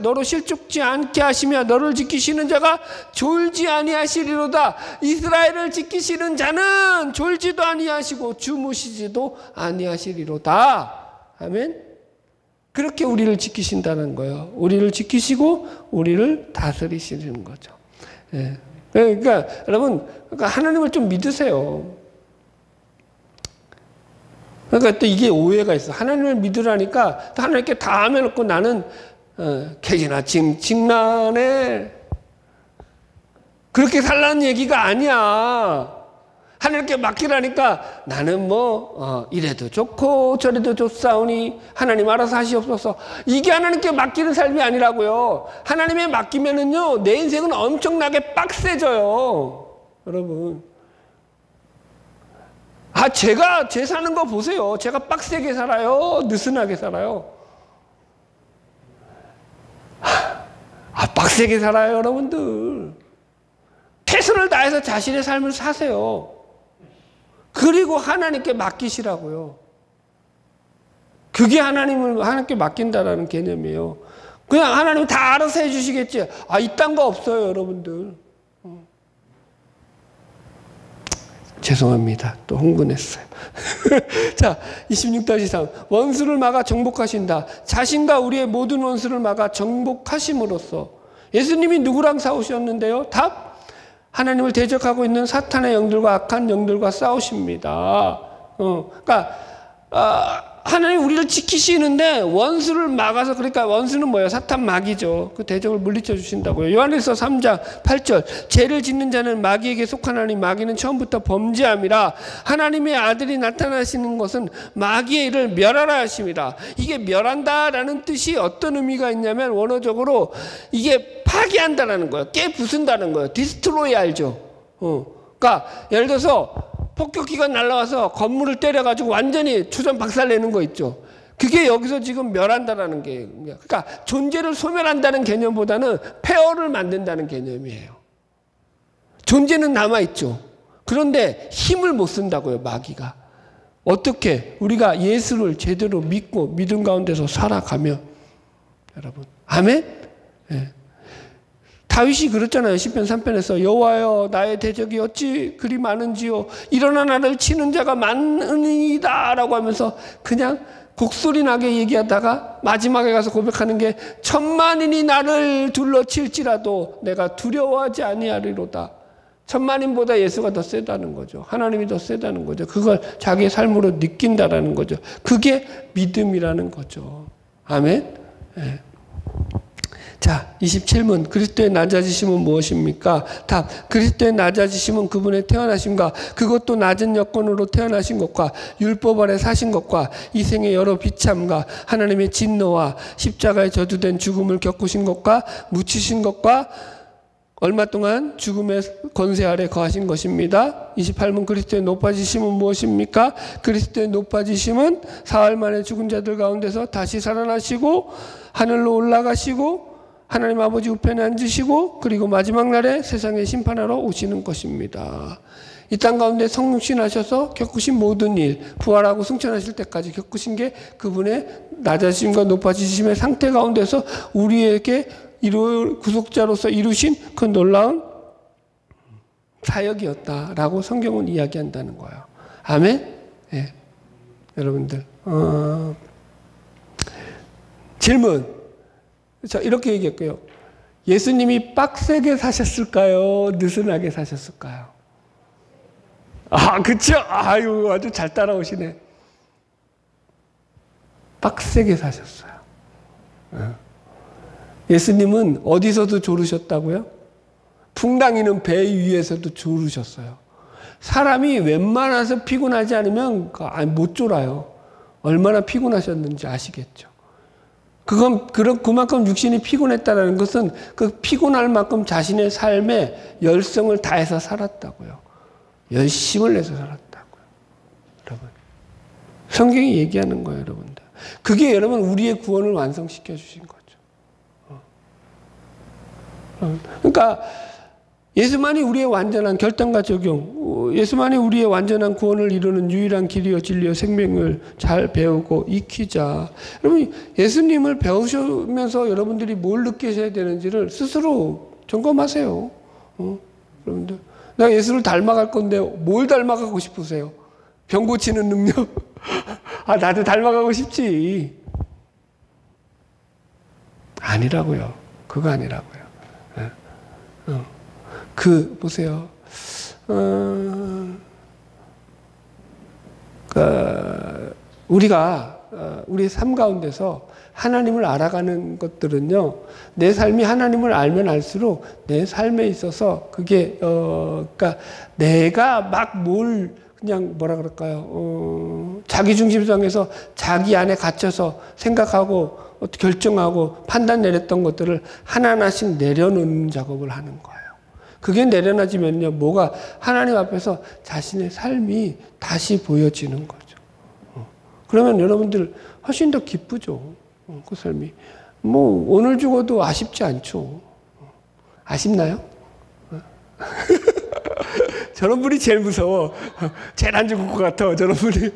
Speaker 1: 너로 실족지 않게 하시며 너를 지키시는 자가 졸지 아니하시리로다. 이스라엘을 지키시는 자는 졸지도 아니하시고 주무시지도 아니하시리로다. 아멘. 그렇게 우리를 지키신다는 거예요. 우리를 지키시고 우리를 다스리시는 거죠. 예. 그러니까 여러분, 하나님을 좀 믿으세요. 그러니까 또 이게 오해가 있어. 하나님을 믿으라니까 또 하나님께 다 하면놓고 나는 개기나 징난해. 그렇게 살라는 얘기가 아니야. 하나님께 맡기라니까 나는 이래도 좋고 저래도 좋사오니 하나님 알아서 하시옵소서. 이게 하나님께 맡기는 삶이 아니라고요. 하나님에 맡기면은요 내 인생은 엄청나게 빡세져요. 여러분. 제 사는 거 보세요. 제가 빡세게 살아요? 느슨하게 살아요? 빡세게 살아요, 여러분들. 최선을 다해서 자신의 삶을 사세요. 그리고 하나님께 맡기시라고요. 그게 하나님께 맡긴다라는 개념이에요. 그냥 하나님 다 알아서 해주시겠지. 이딴 거 없어요, 여러분들. 죄송합니다. 또 흥분했어요. 자, 26-3. 원수를 막아 정복하신다. 자신과 우리의 모든 원수를 막아 정복하심으로써. 예수님이 누구랑 싸우셨는데요? 답? 하나님을 대적하고 있는 사탄의 영들과 악한 영들과 싸우십니다. 그러니까 하나님 우리를 지키시는데 원수를 막아서, 그러니까 원수는 뭐예요? 사탄 마귀죠. 그 대적을 물리쳐 주신다고요. 요한일서 3장 8절. 죄를 짓는 자는 마귀에게 속하나니 마귀는 처음부터 범죄함이라. 하나님의 아들이 나타나시는 것은 마귀의 일을 멸하라 하십니다. 이게 멸한다라는 뜻이 어떤 의미가 있냐면 원어적으로 이게 파괴한다라는 거예요. 깨부순다는 거예요. 디스트로이 알죠? 그러니까 예를 들어서 폭격기가 날라와서 건물을 때려가지고 완전히 추전 박살내는 거 있죠. 그게 여기서 지금 멸한다라는 게, 그러니까 존재를 소멸한다는 개념보다는 폐허를 만든다는 개념이에요. 존재는 남아있죠. 그런데 힘을 못 쓴다고요, 마귀가. 어떻게? 우리가 예수를 제대로 믿고 믿음 가운데서 살아가면. 여러분, 아멘? 네. 다윗이 그랬잖아요. 시편 3편에서 여호와여 나의 대적이 어찌 그리 많은지요. 일어나 나를 치는 자가 많으니이다 라고 하면서 그냥 곡소리 나게 얘기하다가 마지막에 가서 고백하는 게 천만인이 나를 둘러칠지라도 내가 두려워하지 아니하리로다. 천만인보다 예수가 더 세다는 거죠. 하나님이 더 세다는 거죠. 그걸 자기의 삶으로 느낀다라는 거죠. 그게 믿음이라는 거죠. 아멘. 네. 자, 27문. 그리스도의 낮아지심은 무엇입니까? 답. 그리스도의 낮아지심은 그분의 태어나심과 그것도 낮은 여건으로 태어나신 것과 율법 아래 사신 것과 이 생의 여러 비참과 하나님의 진노와 십자가에 저주된 죽음을 겪으신 것과 묻히신 것과 얼마 동안 죽음의 권세 아래 거하신 것입니다. 28문. 그리스도의 높아지심은 무엇입니까? 그리스도의 높아지심은 사흘 만에 죽은 자들 가운데서 다시 살아나시고 하늘로 올라가시고 하나님 아버지 우편에 앉으시고 그리고 마지막 날에 세상에 심판하러 오시는 것입니다. 이 땅 가운데 성육신하셔서 겪으신 모든 일, 부활하고 승천하실 때까지 겪으신 게 그분의 낮아지심과 높아지심의 상태 가운데서 우리에게 구속자로서 이루신 그 놀라운 사역이었다라고 성경은 이야기한다는 거예요. 아멘? 네. 여러분들 질문. 자, 이렇게 얘기했고요. 예수님이 빡세게 사셨을까요? 느슨하게 사셨을까요? 아, 그쵸? 아유, 아주 잘 따라오시네. 빡세게 사셨어요. 예수님은 어디서도 조르셨다고요? 풍랑이는 배 위에서도 조르셨어요. 사람이 웬만해서 피곤하지 않으면 못 졸아요. 얼마나 피곤하셨는지 아시겠죠? 그만큼 육신이 피곤했다는 것은 그 피곤할 만큼 자신의 삶에 열성을 다해서 살았다고요. 열심을 내서 살았다고요. 여러분. 성경이 얘기하는 거예요, 여러분들. 그게 여러분 우리의 구원을 완성시켜 주신 거죠. 그러니까 예수만이 우리의 완전한 결단과 적용, 예수만이 우리의 완전한 구원을 이루는 유일한 길이요 진리요 생명을 잘 배우고 익히자. 여러분 예수님을 배우시면서 여러분들이 뭘 느끼셔야 되는지를 스스로 점검하세요. 여러분들 나 예수를 닮아갈 건데 뭘 닮아가고 싶으세요? 병 고치는 능력? 아 나도 닮아가고 싶지. 아니라고요. 그거 아니라고요. 보세요. 우리가 우리의 삶 가운데서 하나님을 알아가는 것들은요, 내 삶이 하나님을 알면 알수록 내 삶에 있어서 그게 그러니까 내가 막 그냥 뭐라 그럴까요? 자기 중심성에서 자기 안에 갇혀서 생각하고 결정하고 판단 내렸던 것들을 하나하나씩 내려놓는 작업을 하는 거예요. 그게 내려놔지면요, 뭐가 하나님 앞에서 자신의 삶이 다시 보여지는 거죠. 그러면 여러분들 훨씬 더 기쁘죠. 그 삶이. 뭐 오늘 죽어도 아쉽지 않죠. 아쉽나요? 저런 분이 제일 무서워. 제일 안 죽을 것 같아. 저런 분이.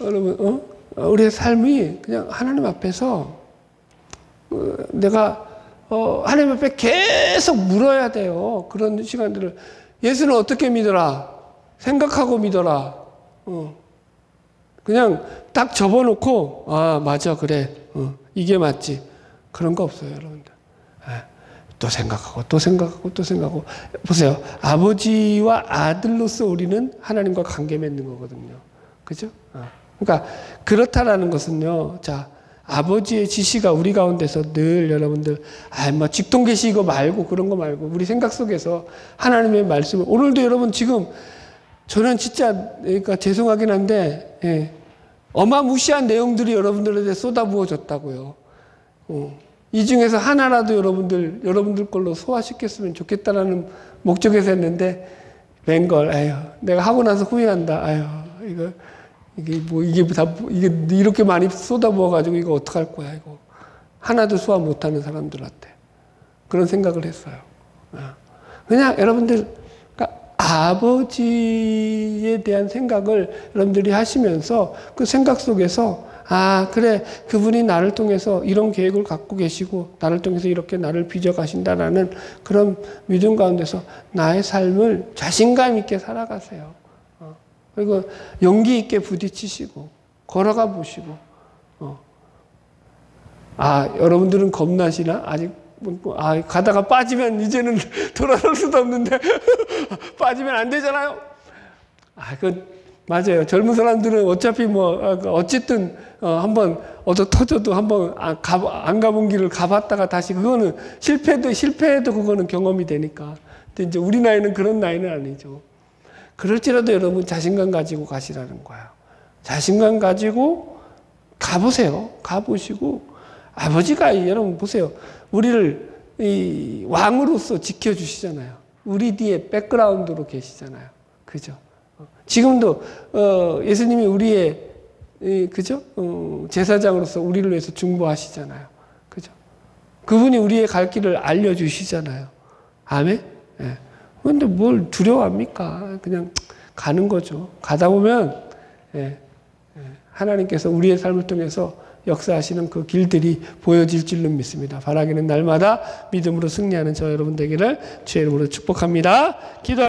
Speaker 1: 여러분, 우리의 삶이 그냥 하나님 앞에서 내가 하나님 앞에 계속 물어야 돼요. 그런 시간들을. 예수는 어떻게 믿어라? 생각하고 믿어라. 그냥 딱 접어놓고 아 맞아 그래 이게 맞지. 그런 거 없어요 여러분들. 또 생각하고 또 생각하고 또 생각하고. 보세요. 아버지와 아들로서 우리는 하나님과 관계 맺는 거거든요. 그죠? 그러니까 그렇다라는 것은요. 자, 아버지의 지시가 우리 가운데서 늘 여러분들 뭐 직통계시 이거 말고 그런 거 말고 우리 생각 속에서 하나님의 말씀을 오늘도 여러분 지금 저는 진짜 그러니까 죄송하긴 한데 어마무시한 내용들이 여러분들한테 쏟아부어졌다고요. 이 중에서 하나라도 여러분들 걸로 소화시켰으면 좋겠다라는 목적에서 했는데 웬걸 아유 내가 하고 나서 후회한다. 아유 이게 이렇게 많이 쏟아부어가지고 이거 어떡할 거야 이거 하나도 소화 못하는 사람들한테 그런 생각을 했어요. 그냥 여러분들 그러니까 아버지에 대한 생각을 여러분들이 하시면서 그 생각 속에서 아 그래 그분이 나를 통해서 이런 계획을 갖고 계시고 나를 통해서 이렇게 나를 빚어가신다라는 그런 믿음 가운데서 나의 삶을 자신감 있게 살아가세요. 그리고 용기 있게 부딪히시고 걸어가 보시고 여러분들은 겁나시나? 아직 가다가 빠지면 이제는 돌아설 수도 없는데 빠지면 안 되잖아요. 맞아요. 젊은 사람들은 어차피 어쨌든 한번 터져도 한번 안 가본 길을 가봤다가 다시 그거는 실패해도 그거는 경험이 되니까. 근데 이제 우리 나이는 그런 나이는 아니죠. 그럴지라도 여러분 자신감 가지고 가시라는 거예요. 자신감 가지고 가보세요. 가보시고 아버지가 여러분 보세요. 우리를 이 왕으로서 지켜주시잖아요. 우리 뒤에 백그라운드로 계시잖아요. 그죠? 지금도 예수님이 우리의 그죠? 제사장으로서 우리를 위해서 중보하시잖아요. 그죠? 그분이 우리의 갈 길을 알려주시잖아요. 아멘? 예. 그런데 뭘 두려워합니까? 그냥 가는 거죠. 가다 보면 하나님께서 우리의 삶을 통해서 역사하시는 그 길들이 보여질 줄로 믿습니다. 바라기는 날마다 믿음으로 승리하는 저 여러분 되기를 주의 이름으로 축복합니다. 기도